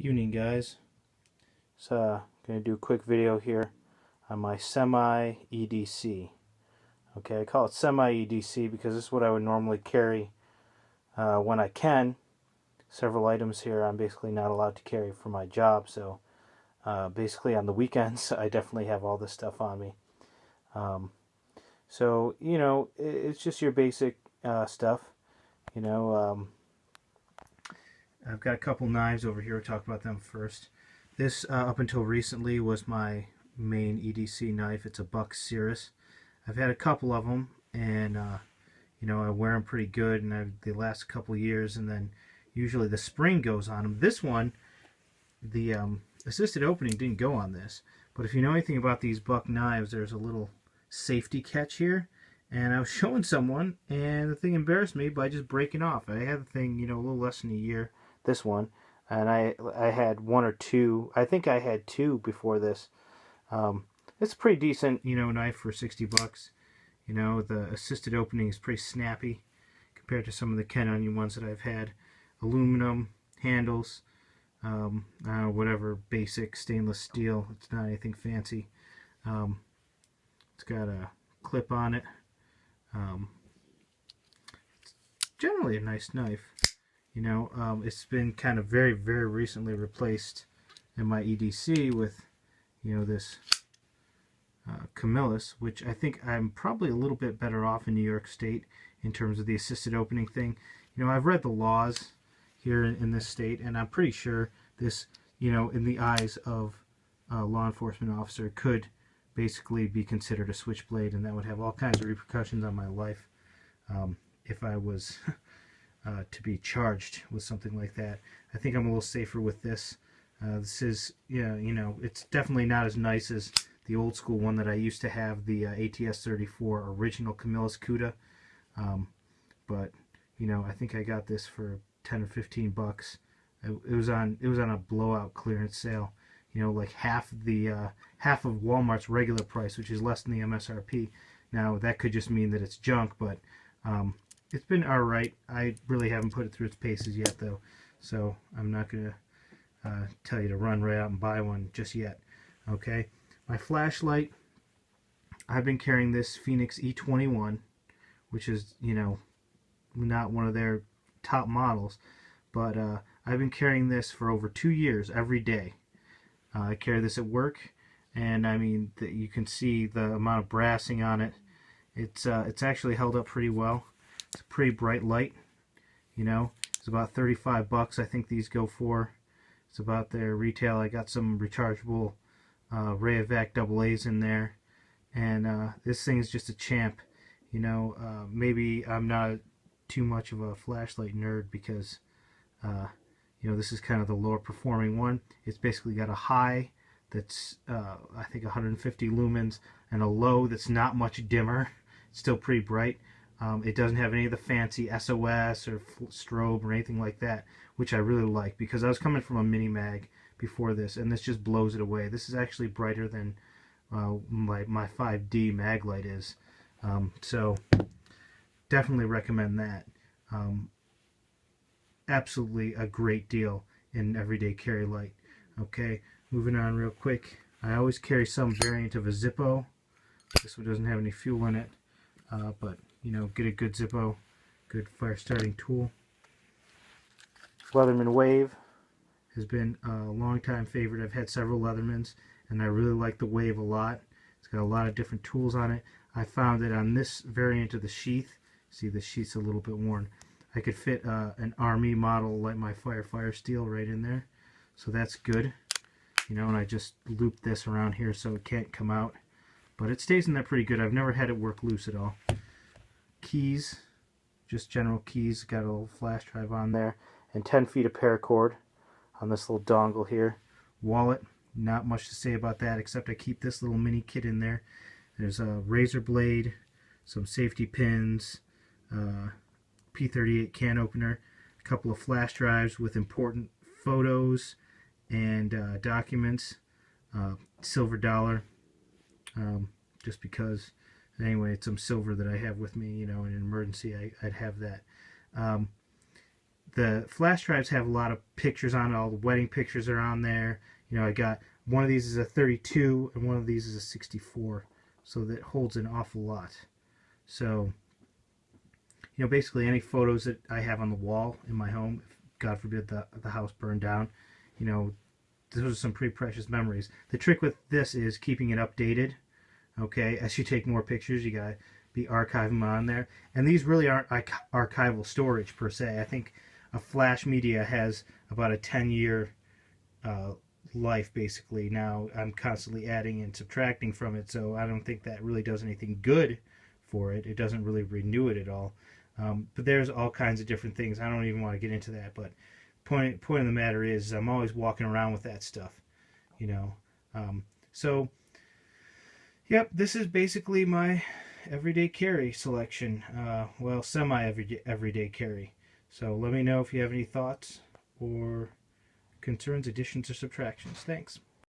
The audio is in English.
Evening, guys. So going to do a quick video here on my Semi-EDC. Okay, I call it Semi-EDC because this is what I would normally carry when I can. Several items here I'm basically not allowed to carry for my job, so basically on the weekends I definitely have all this stuff on me. So, you know, it's just your basic stuff. You know, I've got a couple knives over here. We'll talk about them first. This, up until recently, was my main EDC knife. It's a buck Cirrus. I've had a couple of them, and you know, I wear them pretty good, and they last a couple years, and then usually the spring goes on them. This one, the assisted opening didn't go on this, but if you know anything about these buck knives, there's a little safety catch here, and I was showing someone, and the thing embarrassed me by just breaking off. I had the thing, you know, a little less than a year, this one, and I had one or two. I think I had two before this. It's a pretty decent, you know, knife for 60 bucks. You know, the assisted opening is pretty snappy compared to some of the Ken Onion ones that I've had. Aluminum handles, whatever, basic stainless steel. It's not anything fancy. It's got a clip on it. It's generally a nice knife. You know, it's been kind of very, very recently replaced in my EDC with, you know, this Camillus, which I think I'm probably a little bit better off in New York State in terms of the assisted opening thing. You know, I've read the laws here in this state, and I'm pretty sure this, you know, in the eyes of a law enforcement officer, could basically be considered a switchblade, and that would have all kinds of repercussions on my life if I was to be charged with something like that. I think I'm a little safer with this. This is, yeah, you know, it's definitely not as nice as the old school one that I used to have, the ATS-34 original Camillus CUDA. But you know, I think I got this for 10 or 15 bucks. It was on a blowout clearance sale. You know, like half of Walmart's regular price, which is less than the MSRP. Now that could just mean that it's junk, but it's been alright. I really haven't put it through its paces yet, though, so I'm not going to tell you to run right out and buy one just yet. Okay, my flashlight, I've been carrying this Phoenix E21, which is, you know, not one of their top models, but I've been carrying this for over 2 years every day. I carry this at work, and I mean, you can see the amount of brassing on it. It's actually held up pretty well. It's a pretty bright light, you know. It's about 35 bucks I think these go for. It's about their retail. I got some rechargeable Rayovac AA's in there, and this thing is just a champ. You know, maybe I'm not too much of a flashlight nerd because you know, this is kind of the lower performing one. It's basically got a high that's I think 150 lumens and a low that's not much dimmer. It's still pretty bright. It doesn't have any of the fancy SOS or strobe or anything like that, which I really like, because I was coming from a mini mag before this, and this just blows it away. This is actually brighter than my 5D mag light is. So definitely recommend that. Absolutely a great deal in everyday carry light. Okay, moving on real quick. I always carry some variant of a Zippo. This one doesn't have any fuel in it, but you know, get a good Zippo, good fire starting tool. Letterman Wave has been a long time favorite. I've had several Lettermans, and I really like the Wave a lot. It's got a lot of different tools on it. I found that on this variant of the sheath, see the sheath's a little bit worn, I could fit an Army model like my Fire Steel right in there, so that's good. You know, and I just looped this around here so it can't come out, but it stays in there pretty good. I've never had it work loose at all. Keys, just general keys, got a little flash drive on there, and 10 feet of paracord on this little dongle here. Wallet, not much to say about that, except I keep this little mini kit in there. There's a razor blade, some safety pins, P38 can opener, a couple of flash drives with important photos and documents, silver dollar, just because, anyway, it's some silver that I have with me, you know, in an emergency I'd have that. the flash drives have a lot of pictures on it. All the wedding pictures are on there. I got one of these is a 32 and one of these is a 64, so that holds an awful lot. So basically any photos that I have on the wall in my home, if God forbid the house burned down, those are some pretty precious memories. The trick with this is keeping it updated. Okay, as you take more pictures, you gotta be archiving them on there. And these really aren't archival storage per se. I think a flash media has about a 10-year life basically. Now I'm constantly adding and subtracting from it, so I don't think that really does anything good for it. It doesn't really renew it at all. But there's all kinds of different things. I don't even want to get into that, but point of the matter is I'm always walking around with that stuff, so yep, this is basically my everyday carry selection. Well, semi-everyday carry. So let me know if you have any thoughts or concerns, additions, or subtractions. Thanks.